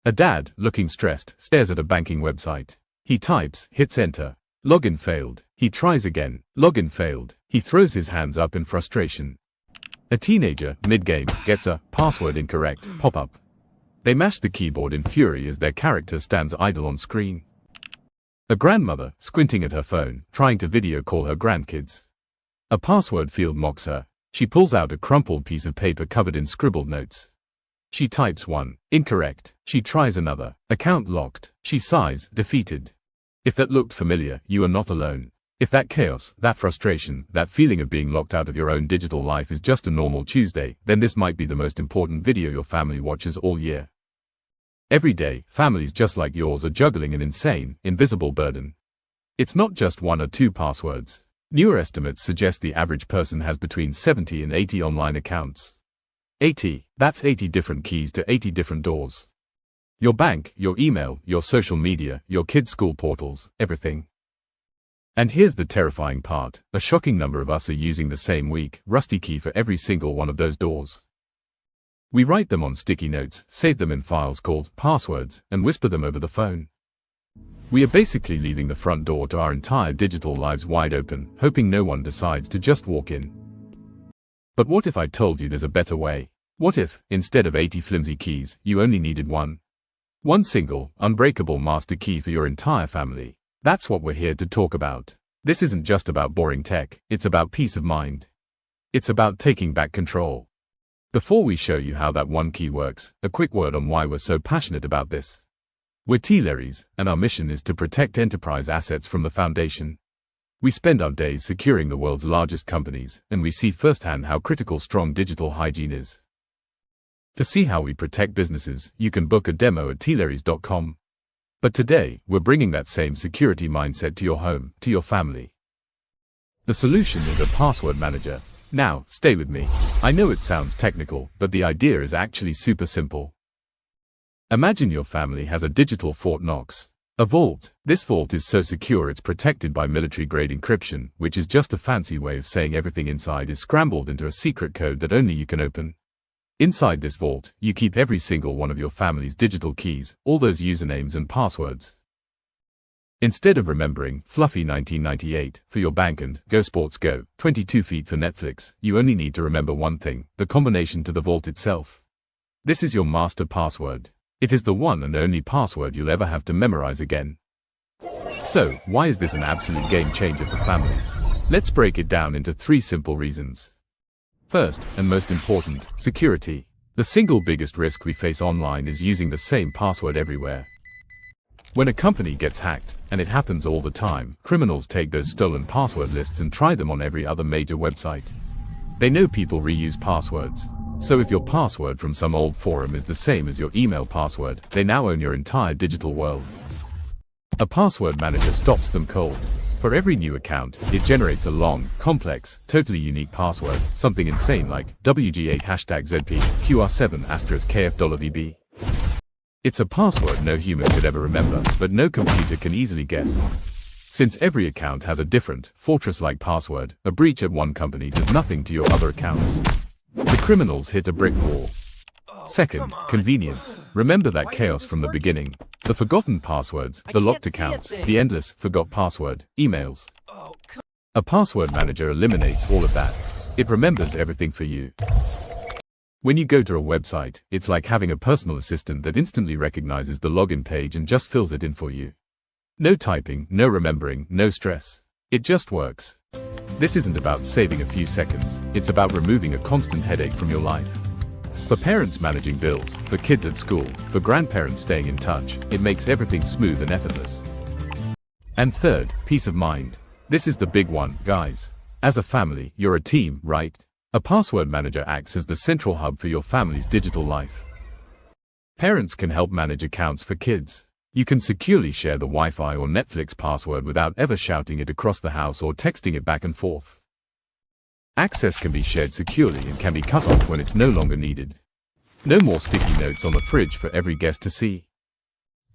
A dad, looking stressed, stares at a banking website. He types, hits enter. Login failed. He tries again. Login failed. He throws his hands up in frustration. A teenager, mid-game, gets a password incorrect pop-up. They mash the keyboard in fury as their character stands idle on screen. A grandmother, squinting at her phone, trying to video call her grandkids. A password field mocks her. She pulls out a crumpled piece of paper covered in scribbled notes. She types one, incorrect. She tries another, account locked. She sighs, defeated. If that looked familiar, you are not alone. If that chaos, that frustration, that feeling of being locked out of your own digital life is just a normal Tuesday, then this might be the most important video your family watches all year. Every day, families just like yours are juggling an insane, invisible burden. It's not just 1 or 2 passwords. Newer estimates suggest the average person has between 70 and 80 online accounts. 80, that's 80 different keys to 80 different doors. Your bank, your email, your social media, your kids' school portals, everything. And here's the terrifying part, a shocking number of us are using the same weak, rusty key for every single one of those doors. We write them on sticky notes, save them in files called passwords, and whisper them over the phone. We are basically leaving the front door to our entire digital lives wide open, hoping no one decides to just walk in. But what if I told you there's a better way? What if, instead of 80 flimsy keys, you only needed one? One single, unbreakable master key for your entire family. That's what we're here to talk about. This isn't just about boring tech, it's about peace of mind. It's about taking back control. Before we show you how that one key works, a quick word on why we're so passionate about this. We're T-Leries, and our mission is to protect enterprise assets from the foundation. We spend our days securing the world's largest companies, and we see firsthand how critical strong digital hygiene is. To see how we protect businesses, you can book a demo at tleries.com. But today, we're bringing that same security mindset to your home, to your family. The solution is a password manager. Now, stay with me. I know it sounds technical, but the idea is actually super simple. Imagine your family has a digital Fort Knox. A vault. This vault is so secure it's protected by military-grade encryption, which is just a fancy way of saying everything inside is scrambled into a secret code that only you can open. Inside this vault, you keep every single one of your family's digital keys, all those usernames and passwords. Instead of remembering fluffy 1998 for your bank and Go Sports Go, 22 feet for Netflix, you only need to remember one thing, the combination to the vault itself. This is your master password. It is the one and only password you'll ever have to memorize again. So, why is this an absolute game changer for families? Let's break it down into 3 simple reasons. First, and most important, security. The single biggest risk we face online is using the same password everywhere. When a company gets hacked, and it happens all the time, criminals take those stolen password lists and try them on every other major website. They know people reuse passwords. So if your password from some old forum is the same as your email password, they now own your entire digital world. A password manager stops them cold. For every new account, it generates a long, complex, totally unique password, something insane like WG8 #ZP, QR7 *KF$VB. It's a password no human could ever remember, but no computer can easily guess. Since every account has a different, fortress-like password, a breach at one company does nothing to your other accounts. The criminals hit a brick wall. Second, convenience. Remember that chaos from the beginning. The forgotten passwords, the locked accounts, the endless, forgot password, emails. A password manager eliminates all of that. It remembers everything for you. When you go to a website, it's like having a personal assistant that instantly recognizes the login page and just fills it in for you. No typing, no remembering, no stress. It just works. This isn't about saving a few seconds, it's about removing a constant headache from your life. For parents managing bills, for kids at school, for grandparents staying in touch, it makes everything smooth and effortless. And third, peace of mind. This is the big one, guys. As a family, you're a team, right? A password manager acts as the central hub for your family's digital life. Parents can help manage accounts for kids. You can securely share the Wi-Fi or Netflix password without ever shouting it across the house or texting it back and forth. Access can be shared securely and can be cut off when it's no longer needed. No more sticky notes on the fridge for every guest to see.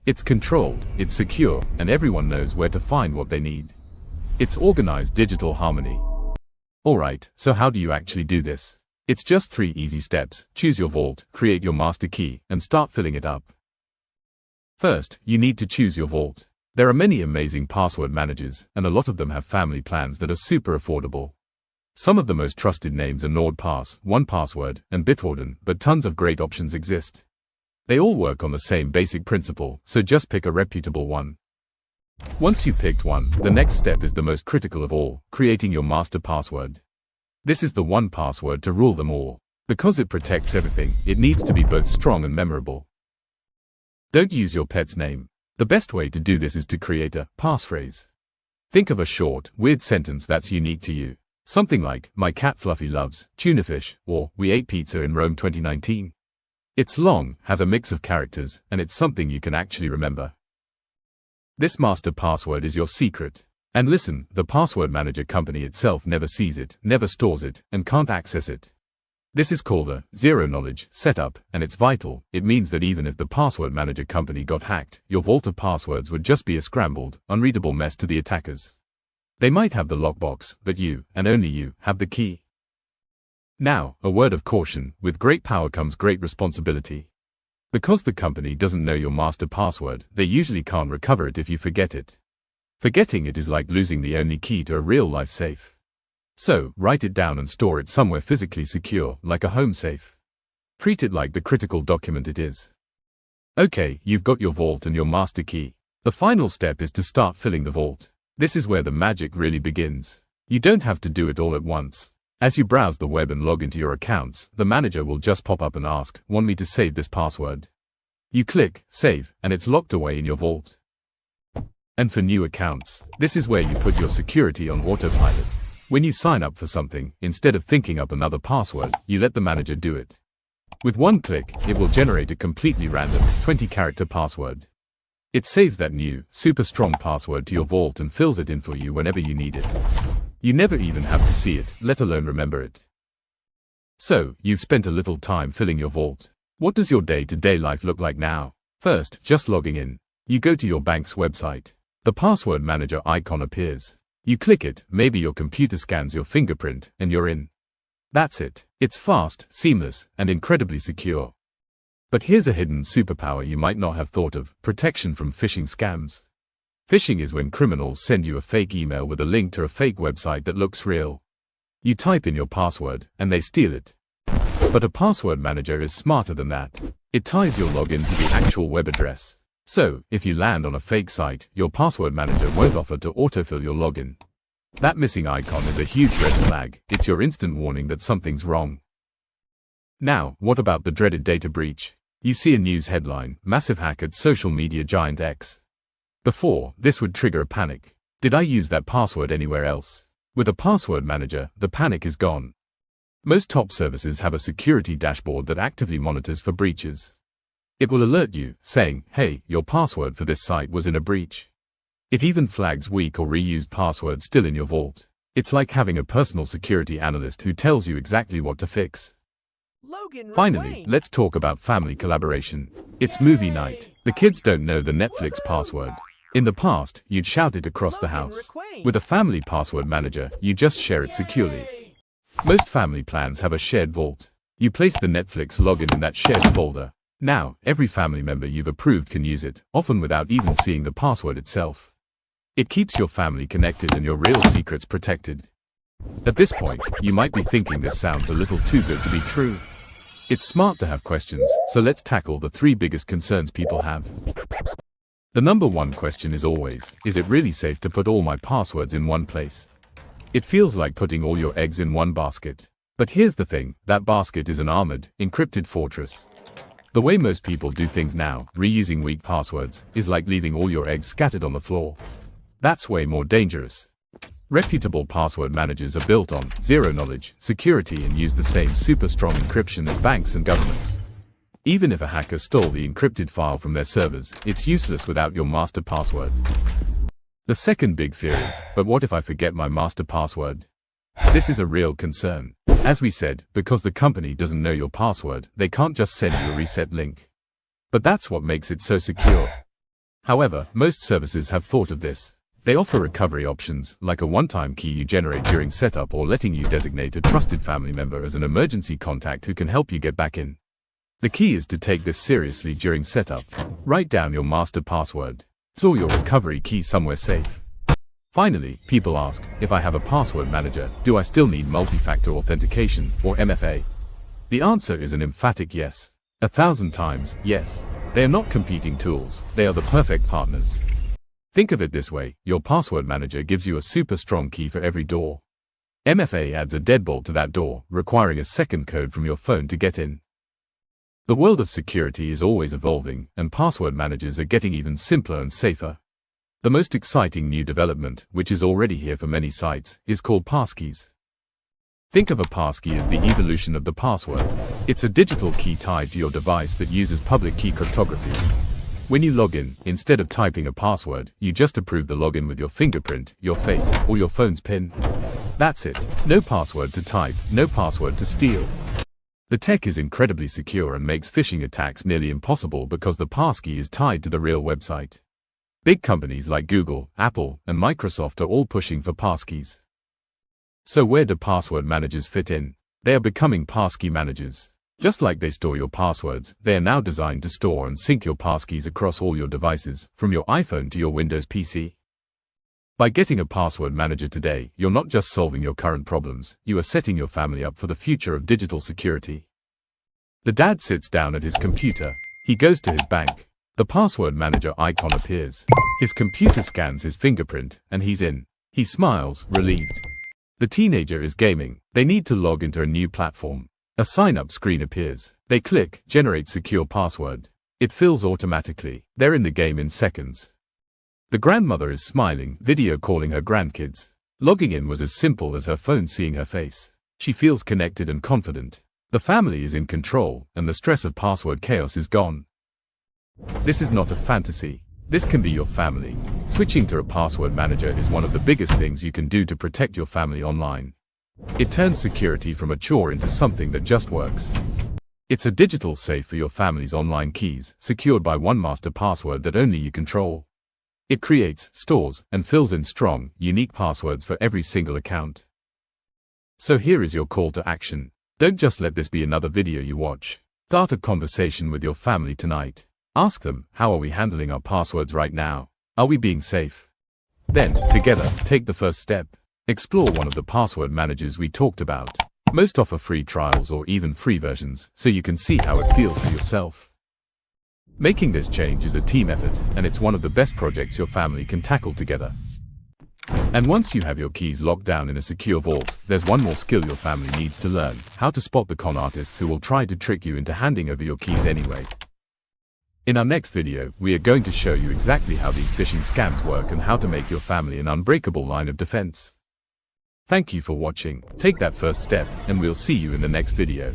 It's controlled, it's secure, and everyone knows where to find what they need. It's organized digital harmony. Alright, so how do you actually do this? It's just 3 easy steps. Choose your vault, create your master key, and start filling it up. First, you need to choose your vault. There are many amazing password managers, and a lot of them have family plans that are super affordable. Some of the most trusted names are NordPass, 1Password, and Bitwarden, but tons of great options exist. They all work on the same basic principle, so just pick a reputable one. Once you've picked one, the next step is the most critical of all, creating your master password. This is the one password to rule them all. Because it protects everything, it needs to be both strong and memorable. Don't use your pet's name. The best way to do this is to create a passphrase. Think of a short, weird sentence that's unique to you. Something like, my cat Fluffy loves tuna fish, or we ate pizza in Rome 2019. It's long, has a mix of characters, and it's something you can actually remember. This master password is your secret. And listen, the password manager company itself never sees it, never stores it, and can't access it. This is called a zero-knowledge setup, and it's vital. It means that even if the password manager company got hacked, your vault of passwords would just be a scrambled, unreadable mess to the attackers. They might have the lockbox, but you, and only you, have the key. Now, a word of caution, with great power comes great responsibility. Because the company doesn't know your master password, they usually can't recover it if you forget it. Forgetting it is like losing the only key to a real-life safe. So, write it down and store it somewhere physically secure, like a home safe. Treat it like the critical document it is. Okay, you've got your vault and your master key. The final step is to start filling the vault. This is where the magic really begins. You don't have to do it all at once. As you browse the web and log into your accounts, the manager will just pop up and ask, want me to save this password? You click, save, and it's locked away in your vault. And for new accounts, this is where you put your security on autopilot. When you sign up for something, instead of thinking up another password, you let the manager do it. With one click, it will generate a completely random, 20-character password. It saves that new, super strong password to your vault and fills it in for you whenever you need it. You never even have to see it, let alone remember it. So, you've spent a little time filling your vault. What does your day-to-day life look like now? First, just logging in. You go to your bank's website. The password manager icon appears. You click it, maybe your computer scans your fingerprint, and you're in. That's it. It's fast, seamless, and incredibly secure. But here's a hidden superpower you might not have thought of: protection from phishing scams. Phishing is when criminals send you a fake email with a link to a fake website that looks real. You type in your password, and they steal it. But a password manager is smarter than that. It ties your login to the actual web address. So, if you land on a fake site, your password manager won't offer to autofill your login. That missing icon is a huge red flag. It's your instant warning that something's wrong. Now, what about the dreaded data breach? You see a news headline, massive hack at social media giant X. Before, this would trigger a panic. Did I use that password anywhere else? With a password manager, the panic is gone. Most top services have a security dashboard that actively monitors for breaches. It will alert you, saying, hey, your password for this site was in a breach. It even flags weak or reused passwords still in your vault. It's like having a personal security analyst who tells you exactly what to fix. Finally, let's talk about family collaboration. It's movie night. The kids don't know the Netflix password. In the past, you'd shout it across the house. With a family password manager, you just share it securely. Most family plans have a shared vault. You place the Netflix login in that shared folder. Now, every family member you've approved can use it, often without even seeing the password itself. It keeps your family connected and your real secrets protected. At this point, you might be thinking this sounds a little too good to be true. It's smart to have questions, so let's tackle the 3 biggest concerns people have. The number one question is always, is it really safe to put all my passwords in one place? It feels like putting all your eggs in one basket. But here's the thing, that basket is an armored, encrypted fortress. The way most people do things now, reusing weak passwords, is like leaving all your eggs scattered on the floor. That's way more dangerous. Reputable password managers are built on zero-knowledge security and use the same super strong encryption as banks and governments. Even if a hacker stole the encrypted file from their servers, it's useless without your master password. The second big fear is, but what if I forget my master password? This is a real concern. As we said, because the company doesn't know your password, they can't just send you a reset link. But that's what makes it so secure. However, most services have thought of this. They offer recovery options, like a one-time key you generate during setup or letting you designate a trusted family member as an emergency contact who can help you get back in. The key is to take this seriously during setup. Write down your master password. Store your recovery key somewhere safe. Finally, people ask, if I have a password manager, do I still need multi-factor authentication, or MFA? The answer is an emphatic yes. 1,000 times, yes. They are not competing tools, they are the perfect partners. Think of it this way, your password manager gives you a super strong key for every door. MFA adds a deadbolt to that door, requiring a second code from your phone to get in. The world of security is always evolving, and password managers are getting even simpler and safer. The most exciting new development, which is already here for many sites, is called passkeys. Think of a passkey as the evolution of the password. It's a digital key tied to your device that uses public key cryptography. When you log in, instead of typing a password, you just approve the login with your fingerprint, your face, or your phone's PIN. That's it. No password to type, no password to steal. The tech is incredibly secure and makes phishing attacks nearly impossible because the passkey is tied to the real website. Big companies like Google, Apple, and Microsoft are all pushing for passkeys. So where do password managers fit in? They are becoming passkey managers. Just like they store your passwords, they are now designed to store and sync your passkeys across all your devices, from your iPhone to your Windows PC. By getting a password manager today, you're not just solving your current problems, you are setting your family up for the future of digital security. The dad sits down at his computer. He goes to his bank. The password manager icon appears. His computer scans his fingerprint, and he's in. He smiles, relieved. The teenager is gaming. They need to log into a new platform. A sign-up screen appears. They click, generate secure password. It fills automatically. They're in the game in seconds. The grandmother is smiling, video calling her grandkids. Logging in was as simple as her phone seeing her face. She feels connected and confident. The family is in control, and the stress of password chaos is gone. This is not a fantasy. This can be your family. Switching to a password manager is one of the biggest things you can do to protect your family online. It turns security from a chore into something that just works. It's a digital safe for your family's online keys, secured by one master password that only you control. It creates, stores, and fills in strong, unique passwords for every single account. So here is your call to action. Don't just let this be another video you watch. Start a conversation with your family tonight. Ask them, how are we handling our passwords right now? Are we being safe? Then, together, take the first step. Explore one of the password managers we talked about. Most offer free trials or even free versions, so you can see how it feels for yourself. Making this change is a team effort, and it's one of the best projects your family can tackle together. And once you have your keys locked down in a secure vault, there's one more skill your family needs to learn: how to spot the con artists who will try to trick you into handing over your keys anyway. In our next video, we are going to show you exactly how these phishing scams work and how to make your family an unbreakable line of defense. Thank you for watching. Take that first step, and we'll see you in the next video.